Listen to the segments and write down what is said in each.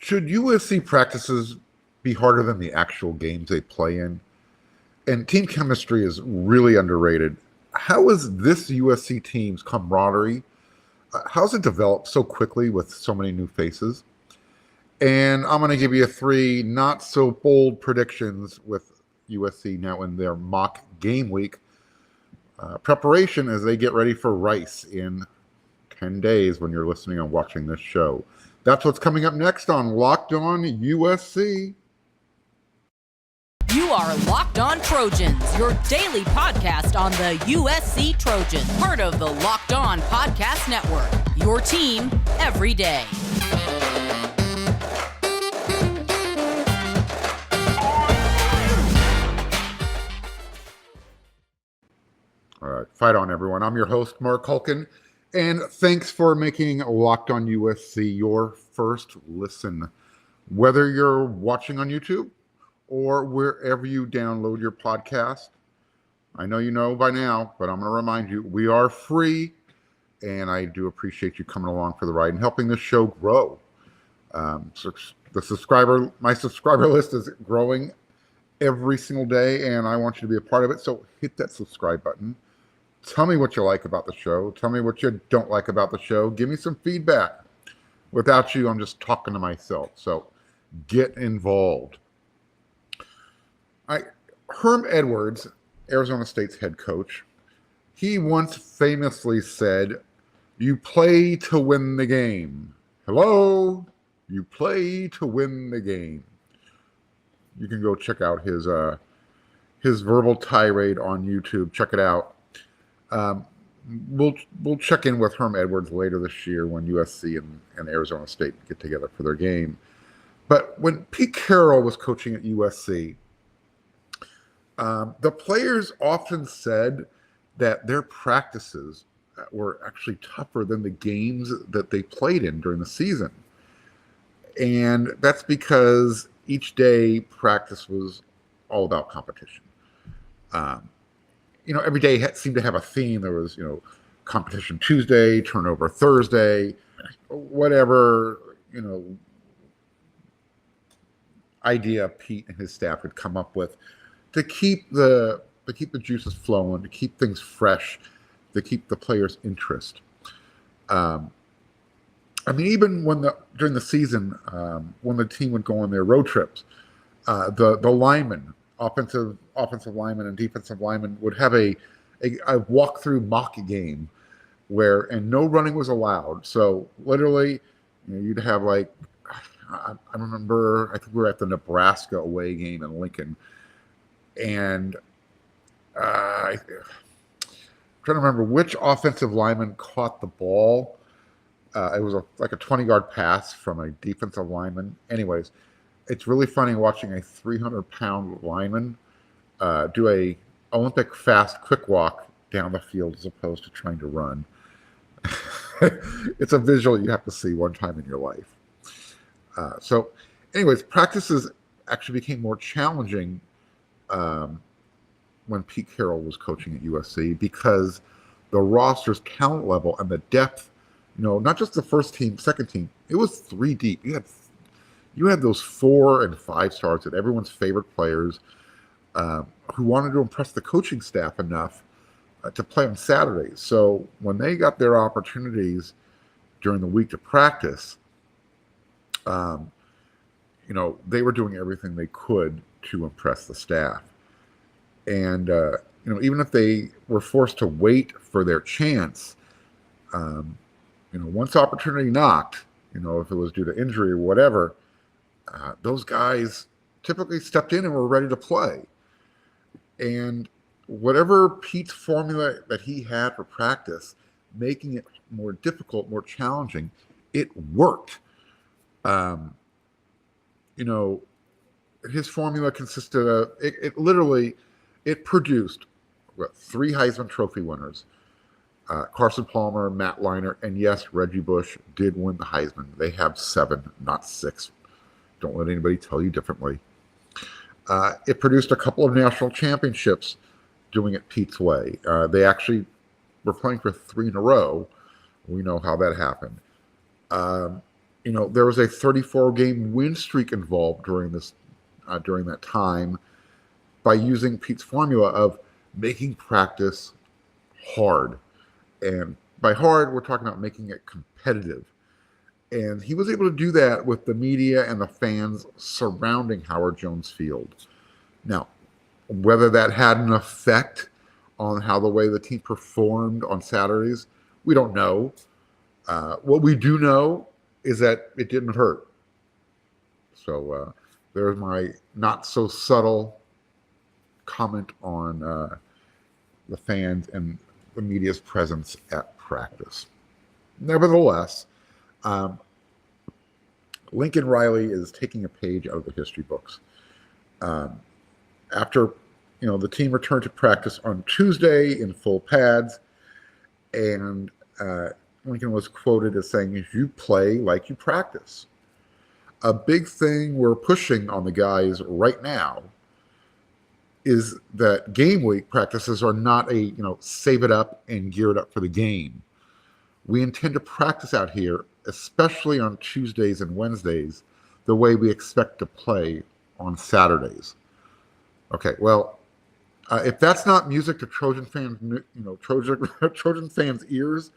Should USC practices be harder than the actual games they play in? And team chemistry is really underrated. How is this USC team's camaraderie? How's it developed so quickly with so many new faces? And I'm going to give you 3 not so bold predictions with USC now in their mock game week preparation as they get ready for Rice in 10 days when you're listening and watching this show. That's what's coming up next on Locked On USC. You are Locked On Trojans, your daily podcast on the USC Trojans, part of the Locked On Podcast Network, your team every day. All right, fight on, everyone. I'm your host, Marc Hulkin, and thanks for making Locked On USC your first listen. Whether you're watching on YouTube or wherever you download your podcast, I know you know by now, but I'm going to remind you, we are free, and I do appreciate you coming along for the ride and helping this show grow. So my subscriber list is growing every single day, and I want you to be a part of it, so hit that subscribe button. Tell me what you like about the show. Tell me what you don't like about the show. Give me some feedback. Without you, I'm just talking to myself. So get involved. Herm Edwards, Arizona State's head coach, he once famously said, "You play to win the game." Hello? You play to win the game. You can go check out his verbal tirade on YouTube. Check it out. We'll check in with Herm Edwards later this year when USC and Arizona State get together for their game. But when Pete Carroll was coaching at USC, the players often said that their practices were actually tougher than the games that they played in during the season. And that's because each day practice was all about competition. Every day seemed to have a theme. There was, competition Tuesday, turnover Thursday, whatever, idea Pete and his staff had come up with to keep the juices flowing, to keep things fresh, to keep the players' interest. Even during the season, when the team would go on their road trips, the linemen, offensive linemen and defensive linemen would have a walkthrough mock game and no running was allowed. So literally, you'd have I remember, I think we were at the Nebraska away game in Lincoln, and I'm trying to remember which offensive lineman caught the ball. It was like a 20-yard pass from a defensive lineman. Anyways, it's really funny watching a 300-pound lineman do a Olympic fast quick walk down the field as opposed to trying to run. It's a visual you have to see one time in your life. Anyways, practices actually became more challenging when Pete Carroll was coaching at USC because the roster's talent level and the depth, not just the first team, second team, it was 3 deep. You had those 4 and 5 stars that everyone's favorite players who wanted to impress the coaching staff enough to play on Saturdays. So when they got their opportunities during the week to practice, they were doing everything they could to impress the staff. And, even if they were forced to wait for their chance, once opportunity knocked, if it was due to injury or whatever, those guys typically stepped in and were ready to play. And whatever Pete's formula that he had for practice, making it more difficult, more challenging, it worked. His formula consisted of, it produced 3 Heisman Trophy winners. Carson Palmer, Matt Leinart, and yes, Reggie Bush did win the Heisman. They have 7, not 6. Don't let anybody tell you differently. It produced a couple of national championships doing it Pete's way. They actually were playing for 3 in a row. We know how that happened. there was a 34-game win streak involved during that time by using Pete's formula of making practice hard. And by hard, we're talking about making it competitive. And he was able to do that with the media and the fans surrounding Howard Jones Field. Now, whether that had an effect on how the way the team performed on Saturdays, we don't know. What we do know is that it didn't hurt. So there's my not so subtle comment on the fans and the media's presence at practice. Nevertheless, Lincoln Riley is taking a page out of the history books. After the team returned to practice on Tuesday in full pads, and Lincoln was quoted as saying, "You play like you practice." A big thing we're pushing on the guys right now is that game week practices are not a save it up and gear it up for the game. We intend to practice out here, especially on Tuesdays and Wednesdays, the way we expect to play on Saturdays. Okay, well, if that's not music to Trojan fans, Trojan fans' ears,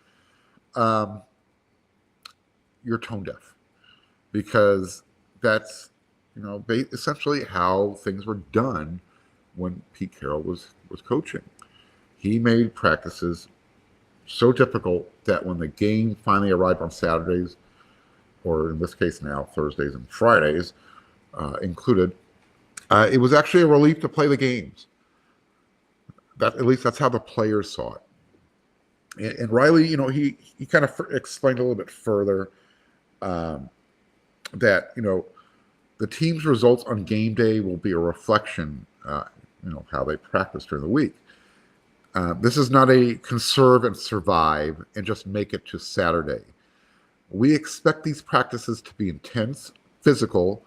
you're tone deaf, because that's essentially how things were done when Pete Carroll was coaching. He made practices so difficult that when the game finally arrived on Saturdays, or in this case now Thursdays and Fridays included, it was actually a relief to play the games. At least that's how the players saw it. And Riley, he kind of explained a little bit further that the team's results on game day will be a reflection, how they practice during the week. This is not a conserve and survive and just make it to Saturday. We expect these practices to be intense, physical.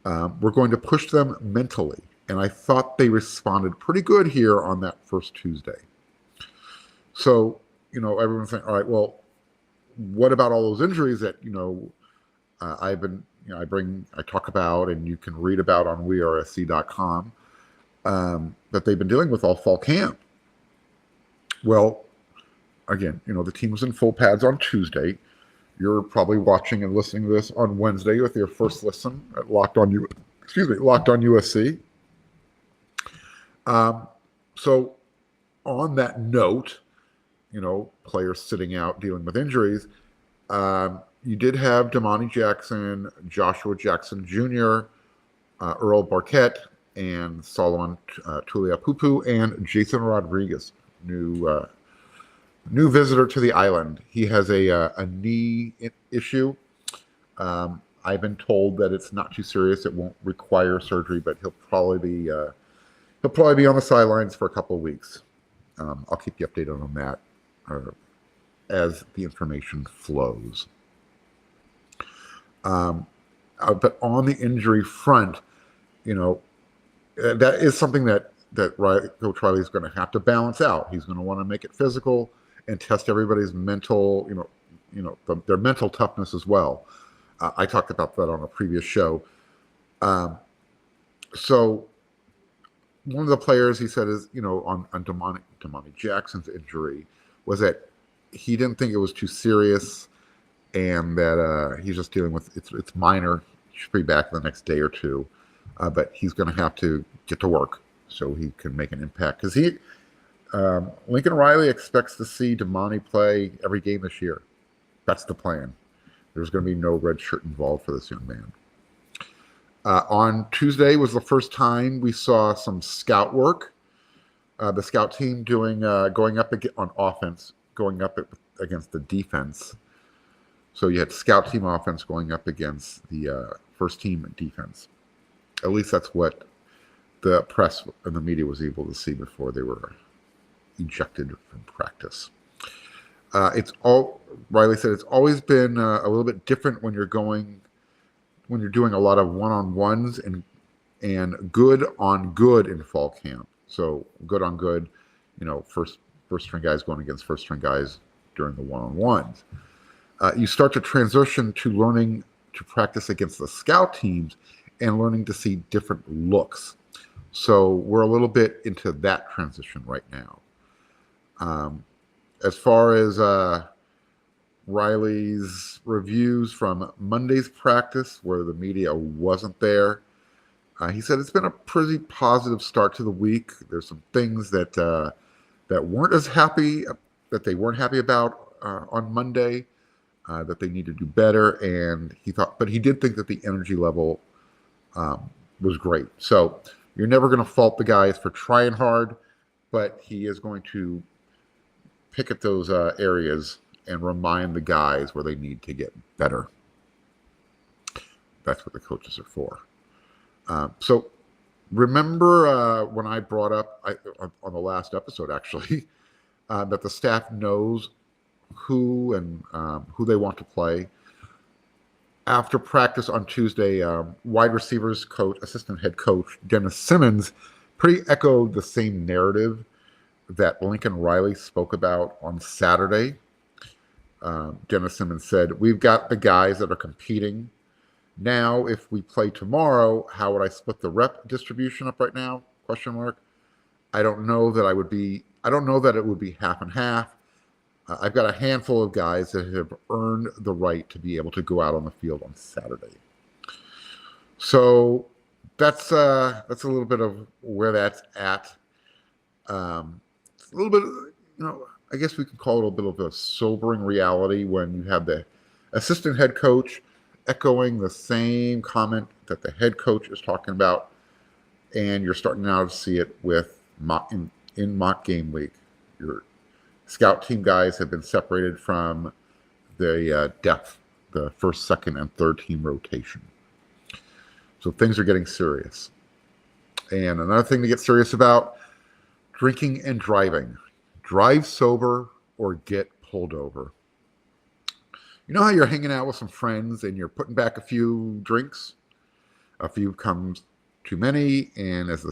We're going to push them mentally. And I thought they responded pretty good here on that first Tuesday. So, everyone's saying, all right, well, what about all those injuries that, I talk about and you can read about on wearesc.com that they've been dealing with all fall camp? Well, again, the team was in full pads on Tuesday. You're probably watching and listening to this on Wednesday with your first listen at Locked On USC. So on that note, players sitting out dealing with injuries, you did have Damani Jackson, Joshua Jackson Jr., Earl Barquette, and Solomon Tuliaupupu, and Jason Rodriguez, new visitor to the island. He has a knee issue. I've been told that it's not too serious. It won't require surgery, but he'll probably be on the sidelines for a couple of weeks. I'll keep you updated on that as the information flows. But on the injury front, that is something that Coach Riley is going to have to balance out. He's going to want to make it physical and test everybody's mental, their mental toughness as well. I talked about that on a previous show. So one of the players, he said, is on Damani Jackson's injury, was that he didn't think it was too serious, and that he's just dealing with it's minor. He should be back the next day or two, but he's going to have to get to work so he can make an impact, because Lincoln Riley expects to see Damani play every game this year. That's the plan. There's going to be no red shirt involved for this young man. On Tuesday was the first time we saw some scout work. The scout team going up on offense, going up against the defense. So you had scout team offense going up against the first team defense. At least that's what the press and the media was able to see before they were ejected from practice. Riley said it's always been a little bit different when you're doing a lot of one-on-ones and good on good in fall camp. So good on good, first string guys going against first string guys during the one-on-ones. You start to transition to learning to practice against the scout teams and learning to see different looks. So we're a little bit into that transition right now. As far as Riley's reviews from Monday's practice, where the media wasn't there, he said it's been a pretty positive start to the week. There's some things that they weren't happy about on Monday, that they need to do better, and but he did think that the energy level was great. So you're never going to fault the guys for trying hard, but he is going to pick at those areas and remind the guys where they need to get better. That's what the coaches are for. So remember when I brought up on the last episode, actually, that the staff knows who they want to play. After practice on Tuesday, wide receivers coach, assistant head coach Dennis Simmons, pretty echoed the same narrative that Lincoln Riley spoke about on Saturday. Dennis Simmons said, "We've got the guys that are competing. Now, if we play tomorrow, how would I split the rep distribution up right now? Question mark. I don't know that it would be half and half. I've got a handful of guys that have earned the right to be able to go out on the field on Saturday." So that's a little bit of where that's at. It's a little bit, I guess we could call it a little bit of a sobering reality when you have the assistant head coach echoing the same comment that the head coach is talking about, and you're starting now to see it with in mock game week. Your scout team guys have been separated from the depth, the first, second, and third team rotation. So things are getting serious. And another thing to get serious about, drinking and driving. Drive sober or get pulled over. You know how you're hanging out with some friends and you're putting back a few drinks? A few comes too many, and as the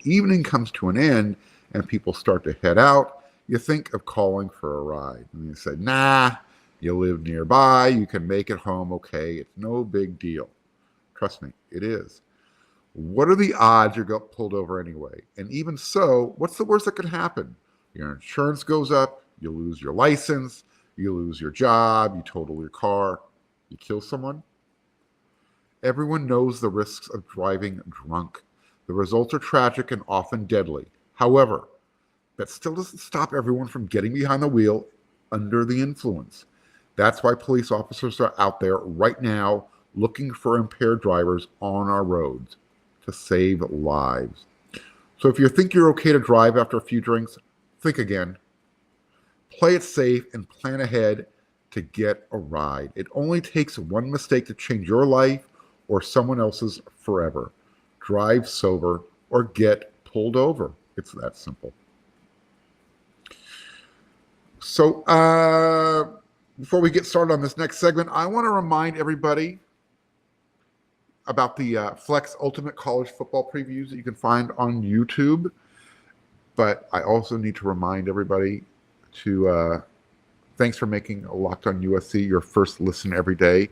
evening comes to an end and people start to head out, you think of calling for a ride. And you say, nah, you live nearby, you can make it home okay, it's no big deal. Trust me, it is. What are the odds you get pulled over anyway? And even so, what's the worst that could happen? Your insurance goes up, you lose your license, you lose your job, you total your car, you kill someone. Everyone knows the risks of driving drunk. The results are tragic and often deadly. However, that still doesn't stop everyone from getting behind the wheel under the influence. That's why police officers are out there right now looking for impaired drivers on our roads to save lives. So if you think you're okay to drive after a few drinks, think again. Play it safe and plan ahead to get a ride. It only takes one mistake to change your life or someone else's forever. Drive sober or get pulled over. It's that simple. So before we get started on this next segment, I want to remind everybody about the Flex Ultimate College Football previews that you can find on YouTube. But I also need to remind everybody to thanks for making Locked On USC your first listen every day,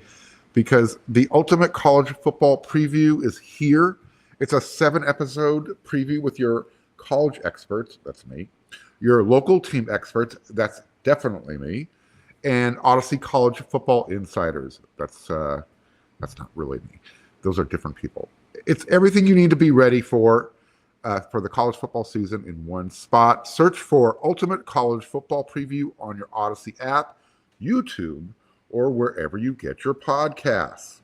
because the Ultimate College Football preview is here. It's a 7-episode preview with your college experts, that's me, your local team experts, that's definitely me, and Odyssey College Football Insiders, that's not really me. Those are different people. It's everything you need to be ready for the college football season in one spot. Search for Ultimate College Football Preview on your Odyssey app, YouTube, or wherever you get your podcasts.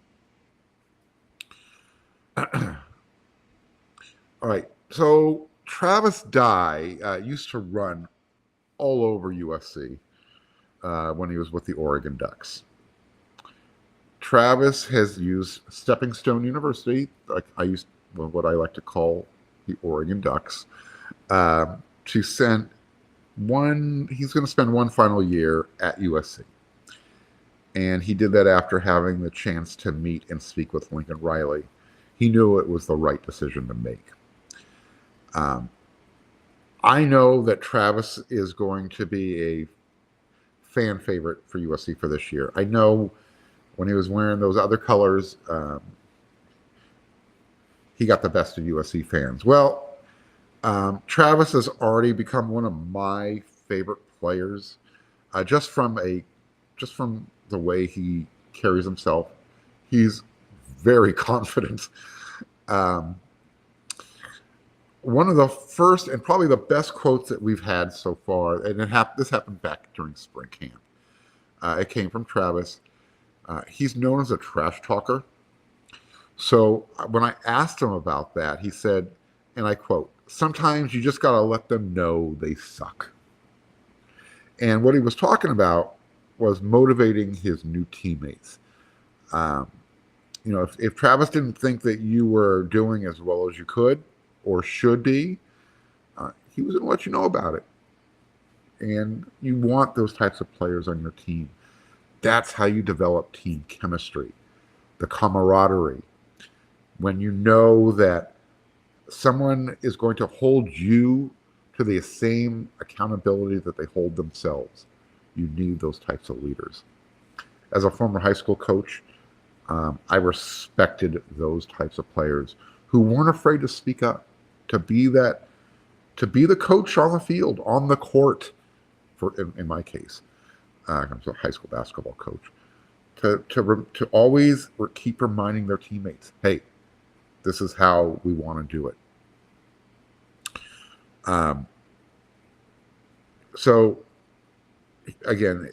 All right. So Travis Dye used to run all over USC when he was with the Oregon Ducks. Travis has used Stepping Stone University, what I like to call the Oregon Ducks, to send he's going to spend one final year at USC. And he did that after having the chance to meet and speak with Lincoln Riley. He knew it was the right decision to make. I know that Travis is going to be a fan favorite for USC for this year. I know when he was wearing those other colors, he got the best of USC fans. Well, Travis has already become one of my favorite players, just from the way he carries himself. He's very confident. One of the first and probably the best quotes that we've had so far, and this happened back during spring camp. It came from Travis. He's known as a trash talker. So when I asked him about that, he said, and I quote, "Sometimes you just got to let them know they suck." And what he was talking about was motivating his new teammates. If Travis didn't think that you were doing as well as you could or should be, he was going to let you know about it. And you want those types of players on your team. That's how you develop team chemistry, the camaraderie. When you know that someone is going to hold you to the same accountability that they hold themselves, you need those types of leaders. As a former high school coach, I respected those types of players who weren't afraid to speak up, to be the coach on the field, on the court. In my case, I'm a high school basketball coach. To always keep reminding their teammates, hey, this is how we want to do it. So again,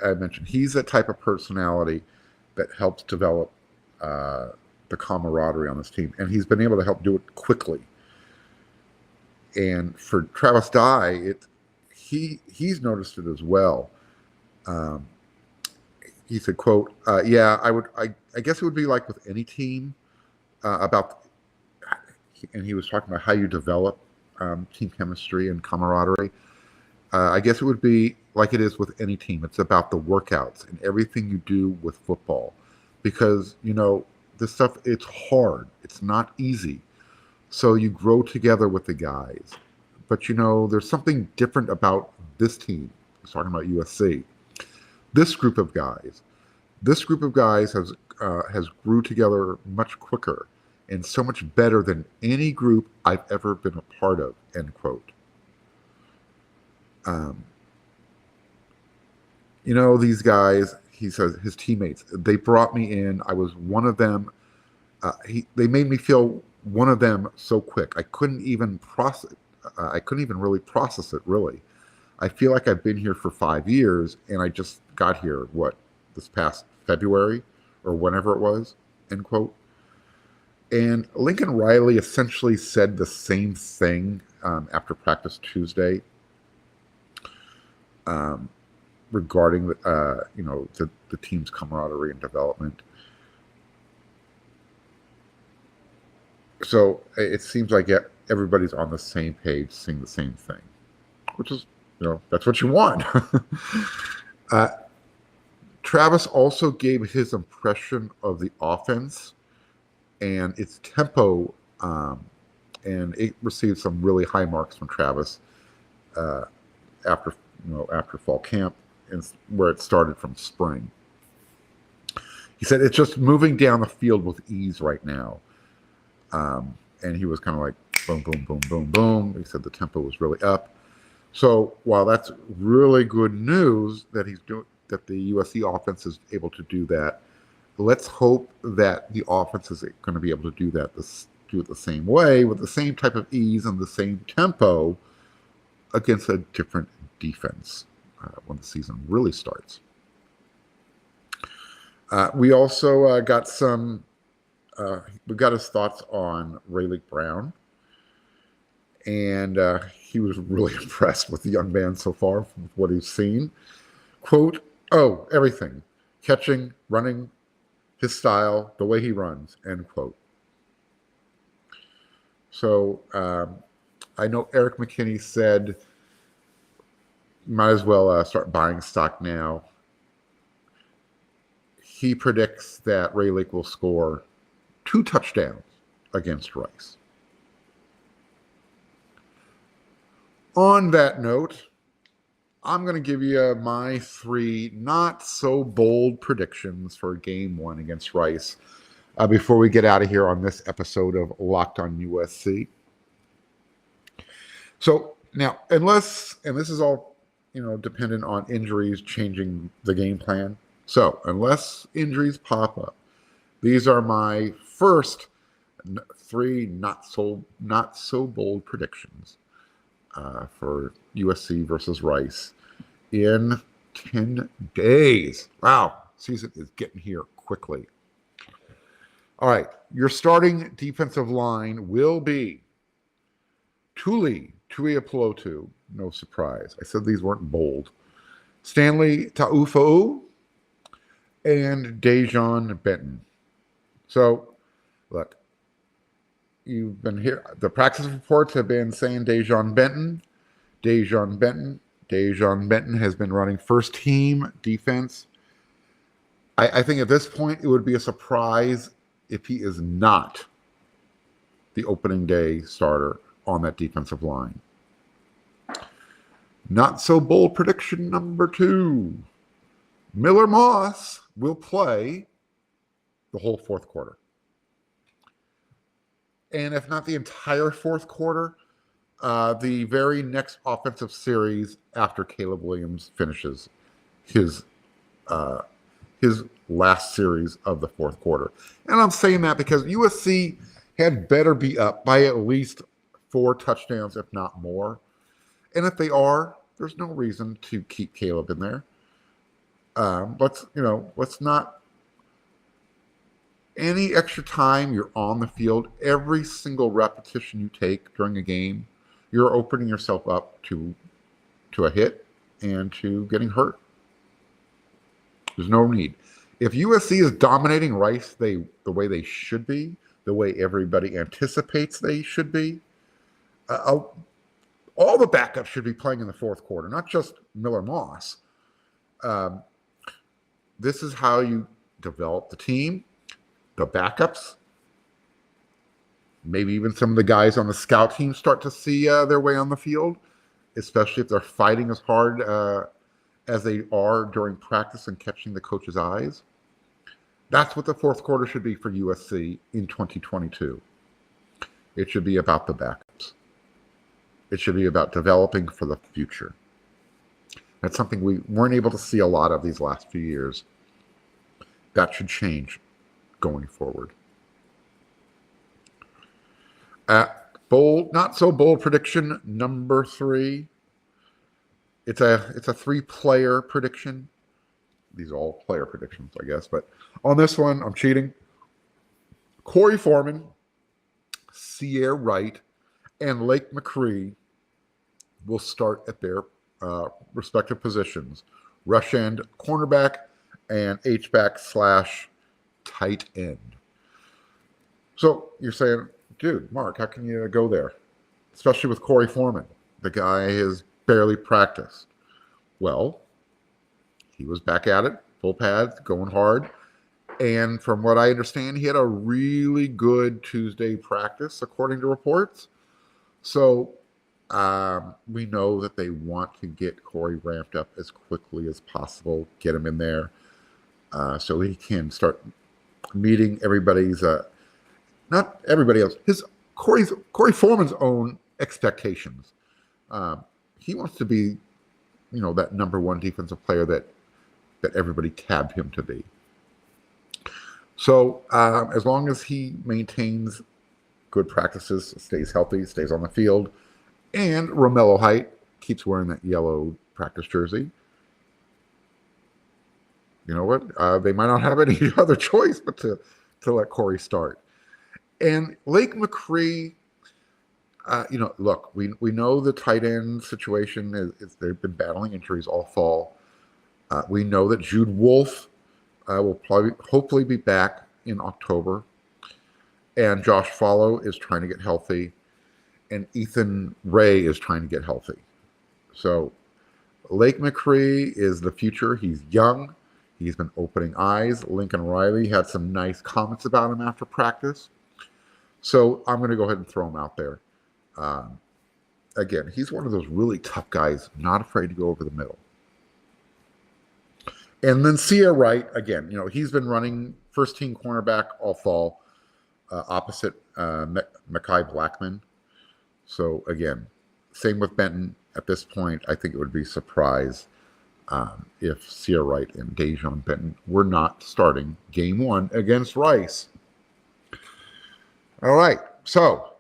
I mentioned he's the type of personality that helps develop the camaraderie on this team, and he's been able to help do it quickly. And for Travis Dye, he's noticed it as well. He said, quote, "Yeah, I guess it would be like with any team and he was talking about how you develop team chemistry and camaraderie. I guess it would be like it is with any team. It's about the workouts and everything you do with football, because this stuff, it's hard. It's not easy. So you grow together with the guys. But there's something different about this team." He's talking about USC. This group of guys has grew together much quicker and so much better than any group I've ever been a part of, end quote. These guys, he says, his teammates, they brought me in. I was one of them. They made me feel one of them so quick. I couldn't even really process it, really. I feel like I've been here for 5 years, and I just got here, this past February, or whenever it was, end quote. And Lincoln Riley essentially said the same thing after practice Tuesday regarding the team's camaraderie and development. So it seems like everybody's on the same page, saying the same thing, which is, that's what you want. Travis also gave his impression of the offense and its tempo, and it received some really high marks from Travis after fall camp, and where it started from spring. He said it's just moving down the field with ease right now. And he was kind of like boom, boom, boom, boom, boom. He said the tempo was really up. So while that's really good news that that the USC offense is able to do that, let's hope that the offense is going to be able to do it the same way, with the same type of ease and the same tempo against a different defense when the season really starts. We also got we got his thoughts on Rayleigh Brown, and he was really impressed with the young man so far from what he's seen. Quote, "Oh, everything. Catching, running, his style, the way he runs," end quote. So I know Eric McKinney said, might as well start buying stock now. He predicts that Rayleigh will score 2 touchdowns against Rice. On that note, I'm going to give you my 3 not so bold predictions for game 1 against Rice before we get out of here on this episode of Locked on USC. So now, unless, and this is all, dependent on injuries changing the game plan. So unless injuries pop up, these are my first 3 not so bold predictions for USC versus Rice in 10 days. Wow, season is getting here quickly. All right, your starting defensive line will be Tuiapulotu, no surprise. I said these weren't bold. Stanley Taufa'u and Dejon Benton. So, look, you've been here. The practice reports have been saying Dejon Benton. Dejon Benton has been running first team defense. I think at this point it would be a surprise if he is not the opening day starter on that defensive line. Not so bold prediction number 2. Miller Moss will play the whole fourth quarter. And if not the entire fourth quarter, the very next offensive series after Caleb Williams finishes his last series of the fourth quarter. And I'm saying that because USC had better be up by at least 4 touchdowns, if not more. And if they are, there's no reason to keep Caleb in there. Let's not. Any extra time you're on the field, every single repetition you take during a game, you're opening yourself up to a hit and to getting hurt. There's no need. If USC is dominating Rice the way they should be, the way everybody anticipates they should be, all the backups should be playing in the fourth quarter, not just Miller Moss. This is how you develop the team, the backups. Maybe even some of the guys on the scout team start to see their way on the field, especially if they're fighting as hard as they are during practice and catching the coach's eyes. That's what the fourth quarter should be for USC in 2022. It should be about the backups. It should be about developing for the future. That's something we weren't able to see a lot of these last few years. That should change going forward. Not so bold prediction number 3. It's a 3-player prediction. These are all player predictions, I guess. But on this one, I'm cheating. Corey Foreman, Sierra Wright, and Lake McCree will start at their respective positions. Rush end, cornerback, and H-back / tight end. So you're saying, dude, Mark, how can you go there? Especially with Corey Foreman. The guy has barely practiced. Well, he was back at it, full pads, going hard. And from what I understand, he had a really good Tuesday practice, according to reports. So we know that they want to get Corey ramped up as quickly as possible, get him in there so he can start meeting everybody's, not everybody else, Corey Foreman's own expectations. He wants to be, that number 1 defensive player that everybody tabbed him to be. So as long as he maintains good practices, stays healthy, stays on the field, and Romello Height keeps wearing that yellow practice jersey, you know what? They might not have any other choice but to let Corey start. And Lake McCree, look, we know the tight end situation is they've been battling injuries all fall. We know that Jude Wolfe will hopefully be back in October. And Josh Follow is trying to get healthy. And Ethan Ray is trying to get healthy. So Lake McCree is the future. He's young. He's been opening eyes. Lincoln Riley had some nice comments about him after practice. So I'm going to go ahead and throw him out there. again, he's one of those really tough guys, not afraid to go over the middle. And then Sia Wright, again, he's been running first team cornerback all fall, opposite Mekhi Blackman. So again, same with Benton. At this point, I think it would be a surprise if Sia Wright and Dejon Benton were not starting game 1 against Rice. All right, so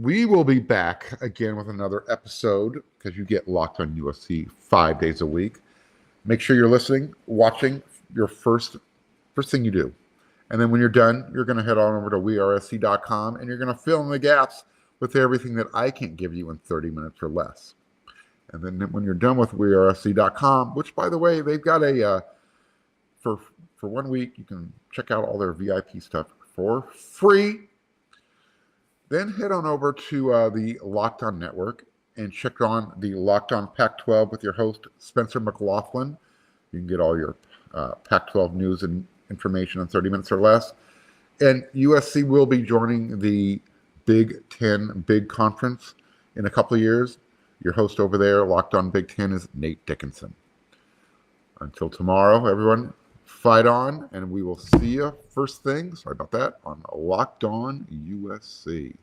we will be back again with another episode because you get Locked on USC 5 days a week. Make sure you're listening, watching your first thing you do. And then when you're done, you're going to head on over to wearesc.com and you're going to fill in the gaps with everything that I can't give you in 30 minutes or less. And then when you're done with wearesc.com, which, by the way, they've got for 1 week, you can check out all their VIP stuff for free. Then head on over to the Locked On Network and check on the Locked On Pac-12 with your host, Spencer McLaughlin. You can get all your Pac-12 news and information in 30 minutes or less. And USC will be joining the Big Ten Big Conference in a couple of years. Your host over there, Locked On Big Ten, is Nate Dickinson. Until tomorrow, everyone, fight on, and we will see you first thing, sorry about that, on Locked On USC.